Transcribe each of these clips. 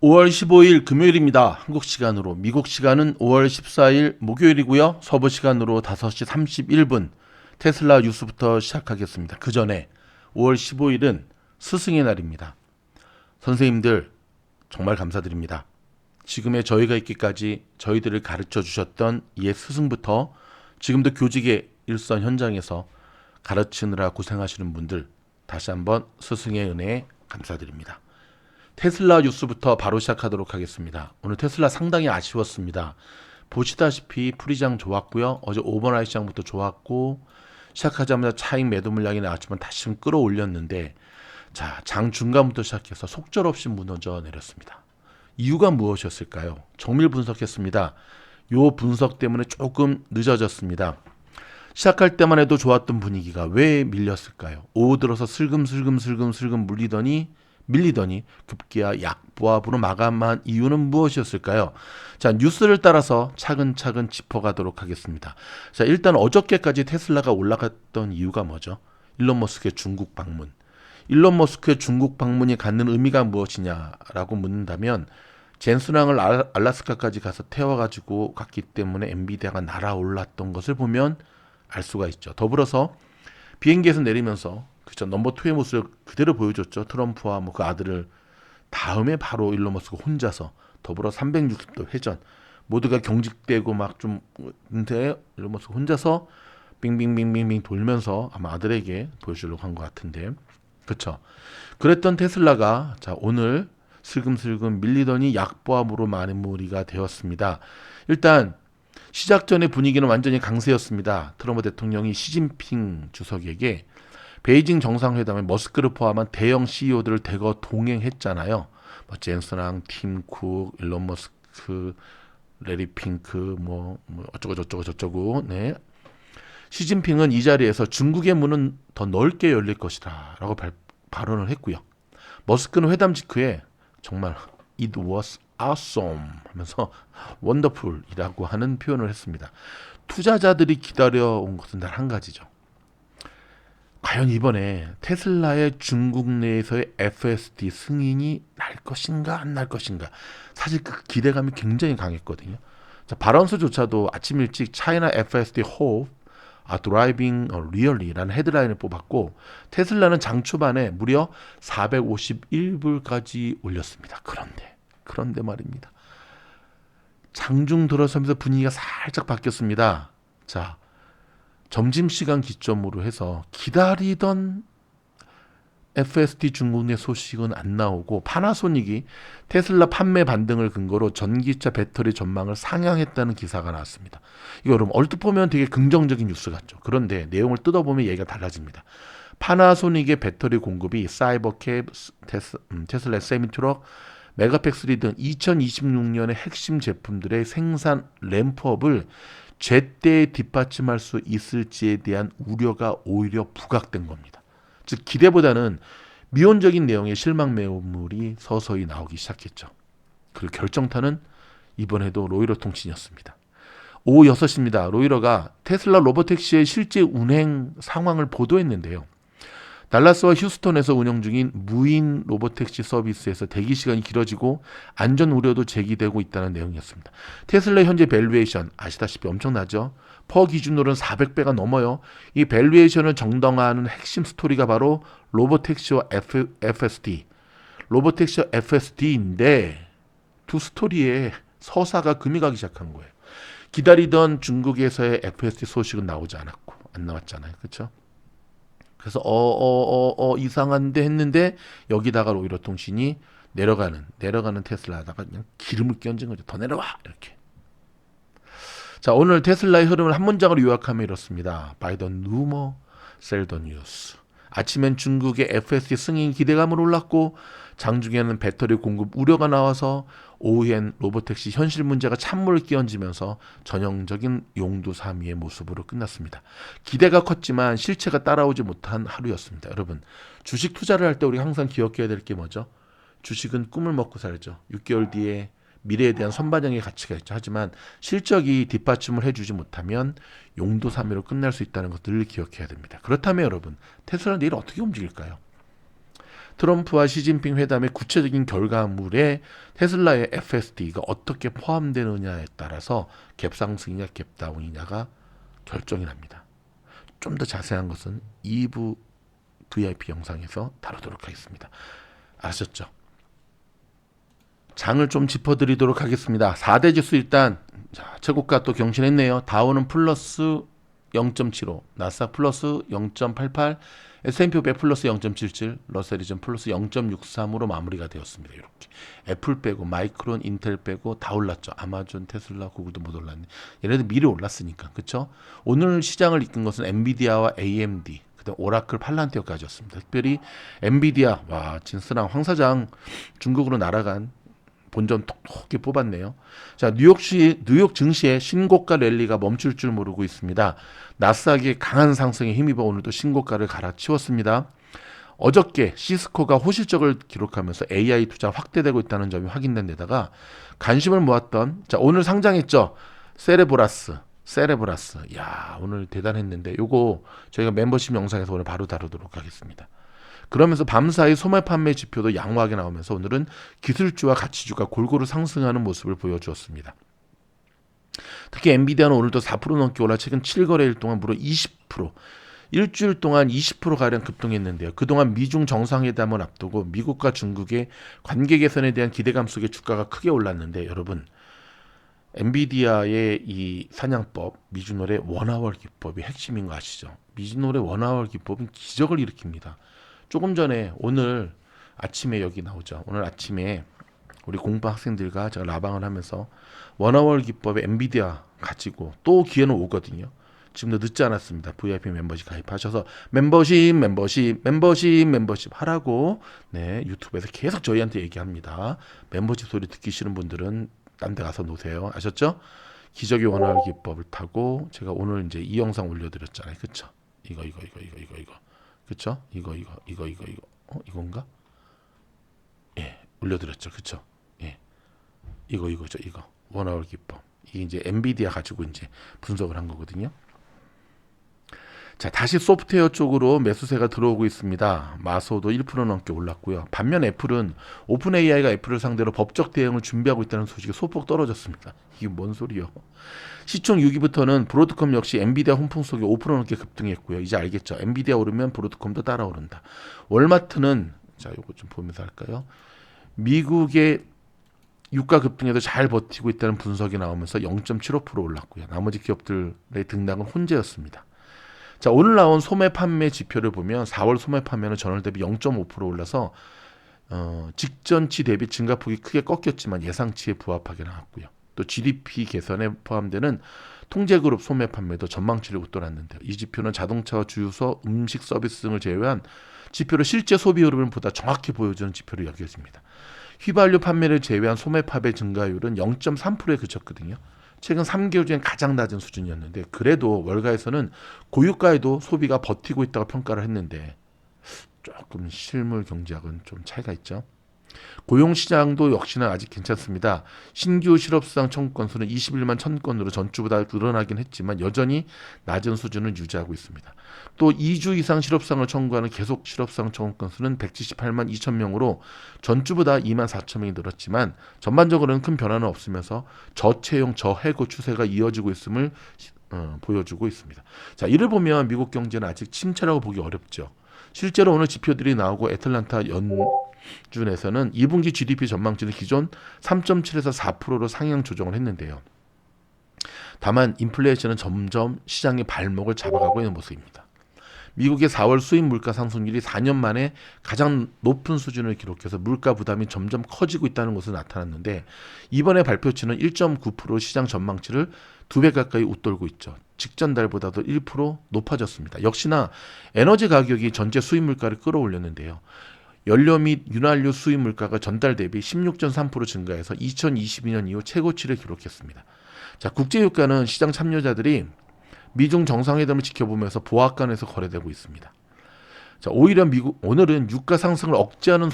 5월 15일 금요일입니다. 한국 시간으로. 미국 시간은 5월 14일 목요일이고요. 서부 시간으로 5시 31분 테슬라 뉴스부터 시작하겠습니다. 그 전에 5월 15일은 스승의 날입니다. 선생님들 정말 감사드립니다. 지금의 저희가 있기까지 저희들을 가르쳐 주셨던 옛 스승부터 지금도 교직의 일선 현장에서 가르치느라 고생하시는 분들 다시 한번 스승의 은혜에 감사드립니다. 테슬라 뉴스부터 바로 시작하도록 하겠습니다. 오늘 테슬라 상당히 아쉬웠습니다. 보시다시피 프리장 좋았고요. 어제 오버나이트 시장부터 좋았고 시작하자마자 차익 매도 물량이 나왔지만 다시 좀 끌어올렸는데 장 중간부터 시작해서 속절없이 무너져 내렸습니다. 이유가 무엇이었을까요? 정밀 분석했습니다. 요 분석 때문에 조금 늦어졌습니다. 시작할 때만 해도 좋았던 분위기가 왜 밀렸을까요? 오후 들어서 슬금슬금 밀리더니 급기야 약보합으로 마감한 이유는 무엇이었을까요? 자, 뉴스를 따라서 차근차근 짚어가도록 하겠습니다. 자, 일단 어저께까지 테슬라가 올라갔던 이유가 뭐죠? 일론 머스크의 중국 방문. 일론 머스크의 중국 방문이 갖는 의미가 무엇이냐라고 묻는다면 젠슨왕을 알라스카까지 가서 태워가지고 갔기 때문에 엔비디아가 날아올랐던 것을 보면 알 수가 있죠. 더불어서 비행기에서 내리면서 그쵸, 넘버 2의 모습을 그대로 보여줬죠. 트럼프와 그 아들을. 다음에 바로 일론 머스크 혼자서 더불어 360도 회전 모두가 경직되고 막 좀 근데 일론 머스크 혼자서 빙빙빙빙빙 돌면서 아마 아들에게 보여주려고 한 것 같은데 그쵸. 그랬던 테슬라가 자 오늘 슬금슬금 밀리더니 약보합으로 마무리가 되었습니다. 일단 시작 전의 분위기는 완전히 강세였습니다. 트럼프 대통령이 시진핑 주석에게 베이징 정상회담에 머스크를 포함한 대형 CEO들을 대거 동행했잖아요. 젠슨왕, 팀 쿡, 일론 머스크, 레리 핑크, 어쩌고. 네. 시진핑은 이 자리에서 중국의 문은 더 넓게 열릴 것이다라고 발언을 했고요. 머스크는 회담 직후에 정말 it was awesome 하면서 wonderful이라고 하는 표현을 했습니다. 투자자들이 기다려온 것은 단 한 가지죠. 과연 이번에 테슬라의 중국 내에서의 FSD 승인이 날 것인가 안 날 것인가 사실 그 기대감이 굉장히 강했거든요. 자, 발언서조차도 아침 일찍 China FSD Hope Driving Really라는 헤드라인을 뽑았고 테슬라는 장 초반에 무려 451불까지 올렸습니다. 그런데 말입니다. 장중 들어서면서 분위기가 살짝 바뀌었습니다. 자, 점심시간 기점으로 해서 기다리던 FSD 중국 내 소식은 안 나오고 파나소닉이 테슬라 판매 반등을 근거로 전기차 배터리 전망을 상향했다는 기사가 나왔습니다. 이거 여러분 얼핏 보면 되게 긍정적인 뉴스 같죠. 그런데 내용을 뜯어보면 얘기가 달라집니다. 파나소닉의 배터리 공급이 사이버캡, 테슬라 세미트럭, 메가팩3 등 2026년의 핵심 제품들의 생산 램프업을 제때 뒷받침할 수 있을지에 대한 우려가 오히려 부각된 겁니다. 즉 기대보다는 미온적인 내용의 실망 매물이 서서히 나오기 시작했죠. 그리고 결정타는 이번에도 로이터 통신이었습니다. 오후 6시입니다. 로이터가 테슬라 로보택시의 실제 운행 상황을 보도했는데요. 달라스와 휴스턴에서 운영 중인 무인 로보택시 서비스에서 대기 시간이 길어지고 안전 우려도 제기되고 있다는 내용이었습니다. 테슬라 현재 밸류에이션 아시다시피 엄청나죠. 퍼 기준으로는 400배가 넘어요. 이 밸류에이션을 정당화하는 핵심 스토리가 바로 로보택시와 FSD. 로보택시와 FSD인데 두 스토리에 서사가 금이 가기 시작한 거예요. 기다리던 중국에서의 FSD 소식은 나오지 않았고 안 나왔잖아요. 그렇죠? 그래서 이상한데 했는데 여기다가 로이터 통신이 내려가는 테슬라다가 그냥 기름을 끼얹은 거죠. 더 내려와 이렇게. 자, 오늘 테슬라의 흐름을 한 문장으로 요약하면 이렇습니다. By the rumor, sell the news. 아침엔 중국의 FSD 승인 기대감을 올랐고 장중에는 배터리 공급 우려가 나와서 오후엔 로보택시 현실 문제가 찬물을 끼얹으면서 전형적인 용두사미의 모습으로 끝났습니다. 기대가 컸지만 실체가 따라오지 못한 하루였습니다. 여러분, 주식 투자를 할 때 우리가 항상 기억해야 될 게 뭐죠? 주식은 꿈을 먹고 살죠. 6개월 뒤에 미래에 대한 선반영의 가치가 있죠. 하지만 실적이 뒷받침을 해주지 못하면 용도사미로 끝날 수 있다는 것을 늘 기억해야 됩니다. 그렇다면 여러분, 테슬라는 내일 어떻게 움직일까요? 트럼프와 시진핑 회담의 구체적인 결과물에 테슬라의 FSD가 어떻게 포함되느냐에 따라서 갭상승이냐 갭다운이냐가 결정이 납니다. 좀 더 자세한 것은 2부 VIP 영상에서 다루도록 하겠습니다. 아셨죠? 장을 좀 짚어드리도록 하겠습니다. 4대 지수 일단 최고가 또 경신했네요. 다우는 플러스 0.75, 나스닥 플러스 0.88, S&P 500 플러스 0.77, 러셀이전 플러스 0.63으로 마무리가 되었습니다. 이렇게 애플 빼고 마이크론, 인텔 빼고 다 올랐죠. 아마존, 테슬라, 구글도 못 올랐네. 얘네들 미리 올랐으니까, 그렇죠? 오늘 시장을 이끈 것은 엔비디아와 AMD, 그다음 오라클, 팔란티어까지였습니다. 특별히 엔비디아, 와 진스랑 황 사장 중국으로 날아간 본전 톡톡히 뽑았네요. 자, 뉴욕 증시의 신고가 랠리가 멈출 줄 모르고 있습니다. 나스닥의 강한 상승에 힘입어 오늘도 신고가를 갈아치웠습니다. 어저께 시스코가 호실적을 기록하면서 AI 투자 확대되고 있다는 점이 확인된 데다가 관심을 모았던, 자, 오늘 상장했죠. 세레브라스. 야, 오늘 대단했는데 요거 저희가 멤버십 영상에서 오늘 바로 다루도록 하겠습니다. 그러면서 밤사이 소매 판매 지표도 양호하게 나오면서 오늘은 기술주와 가치주가 골고루 상승하는 모습을 보여주었습니다. 특히 엔비디아는 오늘도 4% 넘게 올라 최근 7거래일 동안 무려 20%, 일주일 동안 20%가량 급등했는데요. 그동안 미중 정상회담을 앞두고 미국과 중국의 관계 개선에 대한 기대감 속에 주가가 크게 올랐는데, 여러분 엔비디아의 이 사냥법, 미주노래 원아월 기법이 핵심인 거 아시죠? 미주노래 원아월 기법은 기적을 일으킵니다. 조금 전에 오늘 아침에 여기 나오죠. 오늘 아침에 우리 공부 학생들과 제가 라방을 하면서 원아월 기법의 엔비디아 가지고 또 기회는 오거든요. 지금도 늦지 않았습니다. VIP 멤버십 가입하셔서 멤버십 하라고 네, 유튜브에서 계속 저희한테 얘기합니다. 멤버십 소리 듣기 싫은 분들은 딴 데 가서 노세요. 아셨죠? 기적의 원아월 기법을 타고 제가 오늘 이제 이 영상 올려드렸잖아요. 그쵸? 이거. 그쵸? 이거. 이건가? 예, 올려드렸죠. 그쵸? 예. 이거죠. 원아월 기법. 이게 이제 엔비디아 가지고 이제 분석을 한 거거든요. 자, 다시 소프트웨어 쪽으로 매수세가 들어오고 있습니다. 마소도 1% 넘게 올랐고요. 반면 애플은 오픈 AI가 애플을 상대로 법적 대응을 준비하고 있다는 소식이 소폭 떨어졌습니다. 이게 뭔 소리요? 시총 6위부터는 브로드컴 역시 엔비디아 훈풍 속에 5% 넘게 급등했고요. 이제 알겠죠? 엔비디아 오르면 브로드컴도 따라 오른다. 월마트는, 자, 요거 좀 보면서 할까요? 미국의 유가 급등에도 잘 버티고 있다는 분석이 나오면서 0.75% 올랐고요. 나머지 기업들의 등락은 혼재였습니다. 자, 오늘 나온 소매 판매 지표를 보면 4월 소매 판매는 전월 대비 0.5% 올라서 직전치 대비 증가폭이 크게 꺾였지만 예상치에 부합하게 나왔고요. 또 GDP 개선에 포함되는 통제그룹 소매 판매도 전망치를 웃돌았는데요. 이 지표는 자동차와 주유소, 음식 서비스 등을 제외한 지표로 실제 소비 흐름을 보다 정확히 보여주는 지표로 여겨집니다. 휘발유 판매를 제외한 소매 판매 증가율은 0.3%에 그쳤거든요. 최근 3개월 중에 가장 낮은 수준이었는데, 그래도 월가에서는 고유가에도 소비가 버티고 있다고 평가를 했는데 조금 실물 경제학은 좀 차이가 있죠. 고용시장도 역시나 아직 괜찮습니다. 신규 실업수당 청구 건수는 21만 1000건으로 전주보다 늘어나긴 했지만 여전히 낮은 수준을 유지하고 있습니다. 또 2주 이상 실업수당을 청구하는 계속 실업수당 청구 건수는 178만 2000명으로 전주보다 2만 4000명이 늘었지만 전반적으로는 큰 변화는 없으면서 저채용 저해고 추세가 이어지고 있음을 보여주고 있습니다. 자, 이를 보면 미국 경제는 아직 침체라고 보기 어렵죠. 실제로 오늘 지표들이 나오고 애틀란타 연준에서는 2분기 GDP 전망치를 기존 3.7에서 4%로 상향 조정을 했는데요. 다만 인플레이션은 점점 시장의 발목을 잡아가고 있는 모습입니다. 미국의 4월 수입 물가 상승률이 4년 만에 가장 높은 수준을 기록해서 물가 부담이 점점 커지고 있다는 것으로 나타났는데, 이번에 발표치는 1.9% 시장 전망치를 2배 가까이 웃돌고 있죠. 직전 달보다도 1% 높아졌습니다. 역시나 에너지 가격이 전체 수입 물가를 끌어올렸는데요. 연료 및 윤활유 수입 물가가 전달 대비 16.3% 증가해서 2022년 이후 최고치를 기록했습니다. 자, 국제유가는 시장 참여자들이 미중 정상회담을 지켜보면서 보합관에서 거래되고 있습니다. 자, 오히려 오늘은 유가 상승을 억제하는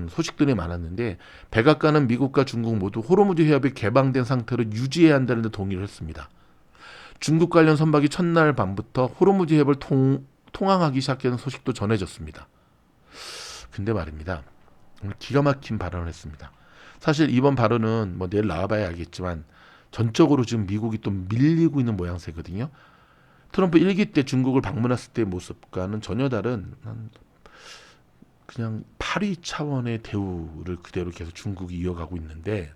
소식들이 많았는데, 백악관은 미국과 중국 모두 호르무즈 해협이 개방된 상태로 유지해야 한다는 데 동의를 했습니다. 중국 관련 선박이 첫날 밤부터 호르무즈 해협을 통항하기 시작하는 소식도 전해졌습니다. 근데 말입니다. 오늘 기가 막힌 발언을 했습니다. 사실 이번 발언은 뭐 내일 나와봐야 알겠지만 전적으로 지금 미국이 또 밀리고 있는 모양새거든요. 트럼프 1기 때 중국을 방문했을 때의 모습과는 전혀 다른 그냥 파리 차원의 대우를 그대로 계속 중국이 이어가고 있는데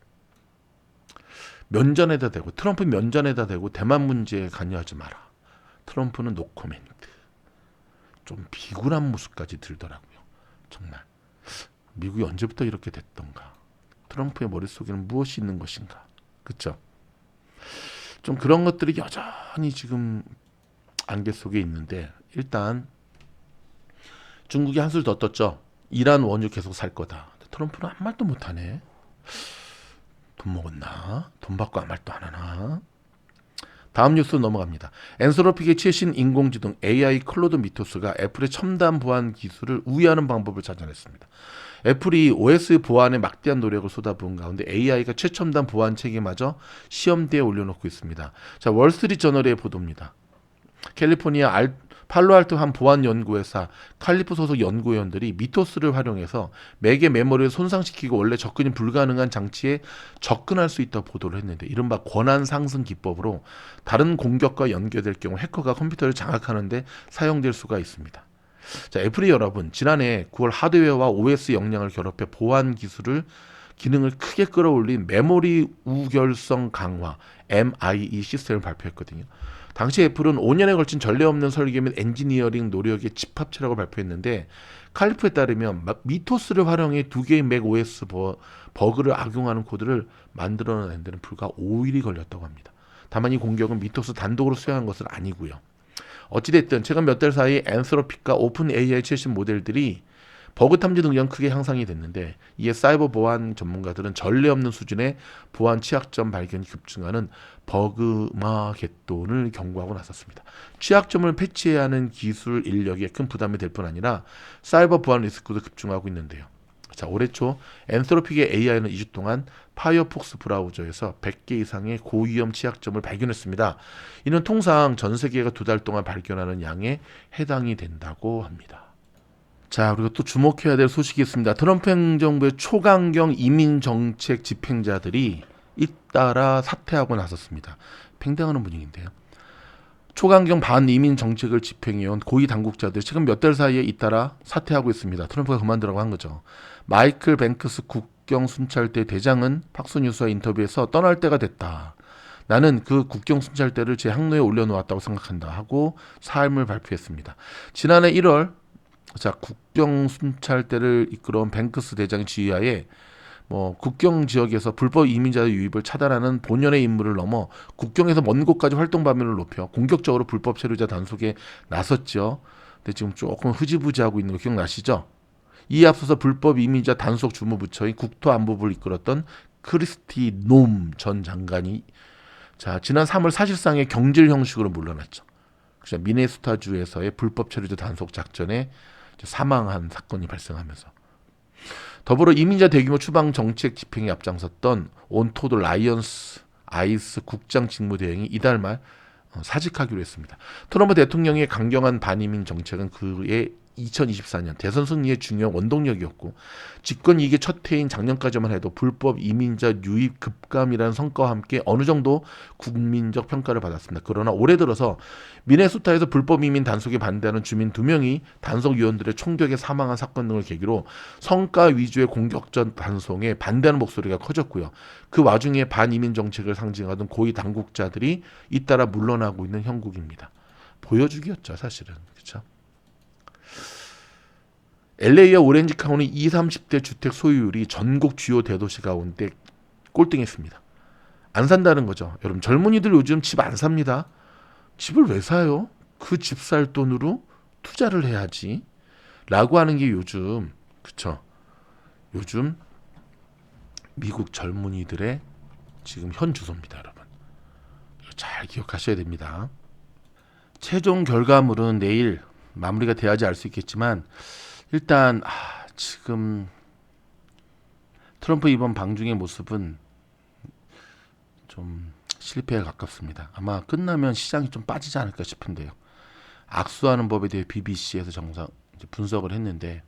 면전에다 대고 트럼프 면전에다 대고 대만 문제에 관여하지 마라. 트럼프는 노코멘트. 좀 비굴한 모습까지 들더라고요. 정말 미국이 언제부터 이렇게 됐던가. 트럼프의 머릿속에는 무엇이 있는 것인가. 그렇죠? 좀 그런 것들이 여전히 지금 안개 속에 있는데 일단 중국이 한술 더 떴죠. 이란 원유 계속 살 거다. 트럼프는 아무 말도 못하네. 돈 먹었나? 돈 받고 아무 말도 안 하나? 다음 뉴스 넘어갑니다. 엔소로픽의 최신 인공지능 AI 클로드 미토스가 애플의 첨단 보안 기술을 우회하는 방법을 찾아냈습니다. 애플이 OS 보안에 막대한 노력을 쏟아부은 가운데 AI가 최첨단 보안 체계마저 시험대에 올려놓고 있습니다. 자, 월스트리트저널의 보도입니다. 캘리포니아 팔로알토 한 보안 연구회사 칼리프 소속 연구위원들이 미토스를 활용해서 맥의 메모리를 손상시키고 원래 접근이 불가능한 장치에 접근할 수 있다고 보도를 했는데 이른바 권한 상승 기법으로 다른 공격과 연결될 경우 해커가 컴퓨터를 장악하는 데 사용될 수가 있습니다. 자, 애플이 여러분 지난해 9월 하드웨어와 OS 역량을 결합해 보안 기능을 크게 끌어올린 메모리 우결성 강화 MIE 시스템을 발표했거든요. 당시 애플은 5년에 걸친 전례 없는 설계 및 엔지니어링 노력의 집합체라고 발표했는데 칼리프에 따르면 미토스를 활용해 두 개의 맥 OS 버그를 악용하는 코드를 만들어내는 데는 불과 5일이 걸렸다고 합니다. 다만 이 공격은 미토스 단독으로 수행한 것은 아니고요. 어찌됐든 최근 몇 달 사이 엔소로픽과 오픈 AI 최신 모델들이 버그 탐지 능력은 크게 향상이 됐는데 이에 사이버 보안 전문가들은 전례 없는 수준의 보안 취약점 발견이 급증하는 버그마겟돈을 경고하고 나섰습니다. 취약점을 패치해야 하는 기술 인력에 큰 부담이 될 뿐 아니라 사이버 보안 리스크도 급증하고 있는데요. 자, 올해 초 엔소로픽의 AI는 2주 동안 파이어폭스 브라우저에서 100개 이상의 고위험 취약점을 발견했습니다. 이는 통상 전 세계가 2달 동안 발견하는 양에 해당이 된다고 합니다. 자, 그리고 또 주목해야 될 소식이 있습니다. 트럼프 행정부의 초강경 이민 정책 집행자들이 잇따라 사퇴하고 나섰습니다. 팽당하는 분위기인데요. 초강경 반이민 정책을 집행해온 고위 당국자들 최근 몇 달 사이에 잇따라 사퇴하고 있습니다. 트럼프가 그만두라고 한 거죠. 마이클 뱅크스 국경 순찰대 대장은 팍스뉴스와 인터뷰에서 떠날 때가 됐다. 나는 그 국경 순찰대를 제 항로에 올려놓았다고 생각한다 하고 사임을 발표했습니다. 지난해 1월 자, 국경 순찰대를 이끌어온 뱅크스 대장의 지휘하에 국경 지역에서 불법 이민자의 유입을 차단하는 본연의 임무를 넘어 국경에서 먼 곳까지 활동 범위를 높여 공격적으로 불법 체류자 단속에 나섰죠. 근데 지금 조금 흐지부지하고 있는 거 기억나시죠? 이에 앞서서 불법 이민자 단속 주무부처인 국토안보부를 이끌었던 크리스티 놈 전 장관이 지난 3월 사실상의 경질 형식으로 물러났죠. 미네소타주에서의 불법 체류자 단속 작전에 사망한 사건이 발생하면서 더불어 이민자 대규모 추방 정책 집행에 앞장섰던 온토드 라이언스 아이스 국장 직무대행이 이달 말 사직하기로 했습니다. 트럼프 대통령의 강경한 반이민 정책은 그의 2024년 대선 승리의 중요한 원동력이었고 집권 이익의 첫 해인 작년까지만 해도 불법 이민자 유입 급감이라는 성과와 함께 어느 정도 국민적 평가를 받았습니다. 그러나 올해 들어서 미네소타에서 불법 이민 단속에 반대하는 주민 2명이 단속위원들의 총격에 사망한 사건 등을 계기로 성과 위주의 공격적 단속에 반대하는 목소리가 커졌고요. 그 와중에 반이민 정책을 상징하던 고위 당국자들이 잇따라 물러나고 있는 형국입니다. 보여주기였죠, 사실은. 그렇죠? LA와 오렌지 카운티 20, 30대 주택 소유율이 전국 주요 대도시 가운데 꼴등했습니다. 안 산다는 거죠. 여러분 젊은이들 요즘 집 안 삽니다. 집을 왜 사요? 그 집 살 돈으로 투자를 해야지. 라고 하는 게 요즘 그쵸? 요즘 미국 젊은이들의 지금 현 주소입니다, 여러분. 잘 기억하셔야 됩니다. 최종 결과물은 내일 마무리가 돼야지 알 수 있겠지만 일단 지금 트럼프 이번 방중의 모습은 좀 실패에 가깝습니다. 아마 끝나면 시장이 좀 빠지지 않을까 싶은데요. 악수하는 법에 대해 BBC에서 분석을 했는데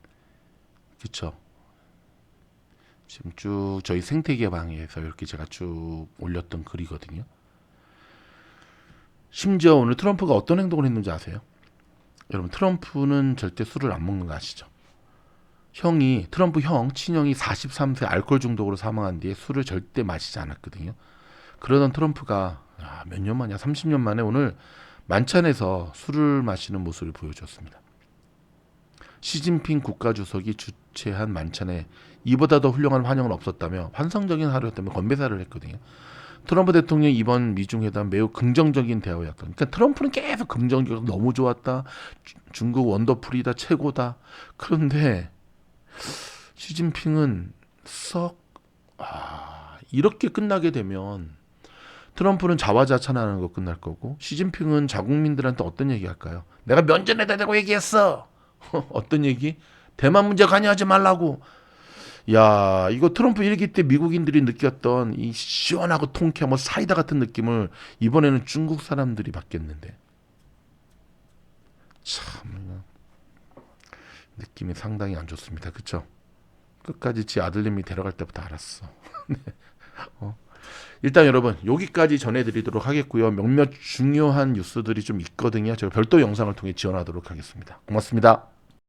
그쵸? 지금 쭉 저희 생태계 방에서 이렇게 제가 쭉 올렸던 글이거든요. 심지어 오늘 트럼프가 어떤 행동을 했는지 아세요? 여러분 트럼프는 절대 술을 안 먹는 거 아시죠? 트럼프 친형이 43세 알코올 중독으로 사망한 뒤에 술을 절대 마시지 않았거든요. 그러던 트럼프가 몇 년 만이야? 30년 만에 오늘 만찬에서 술을 마시는 모습을 보여줬습니다. 시진핑 국가주석이 주최한 만찬에 이보다 더 훌륭한 환영은 없었다며 환상적인 하루였다며 건배사를 했거든요. 트럼프 대통령이 이번 미중회담 매우 긍정적인 대화였다. 그러니까 트럼프는 계속 긍정적으로 너무 좋았다. 중국 원더풀이다. 최고다. 그런데 시진핑은 이렇게 끝나게 되면 트럼프는 자화자찬하는 거 끝날 거고 시진핑은 자국민들한테 어떤 얘기 할까요? 내가 면전에다 대고 얘기했어. 어떤 얘기? 대만 문제 관여하지 말라고. 야, 이거 트럼프 일기 때 미국인들이 느꼈던 이 시원하고 통쾌한 뭐 사이다 같은 느낌을 이번에는 중국 사람들이 받겠는데. 참 느낌이 상당히 안 좋습니다. 그쵸? 끝까지 지 아들님이 데려갈 때부터 알았어. 네. 일단 여러분 여기까지 전해드리도록 하겠고요. 몇몇 중요한 뉴스들이 좀 있거든요. 제가 별도 영상을 통해 지원하도록 하겠습니다. 고맙습니다.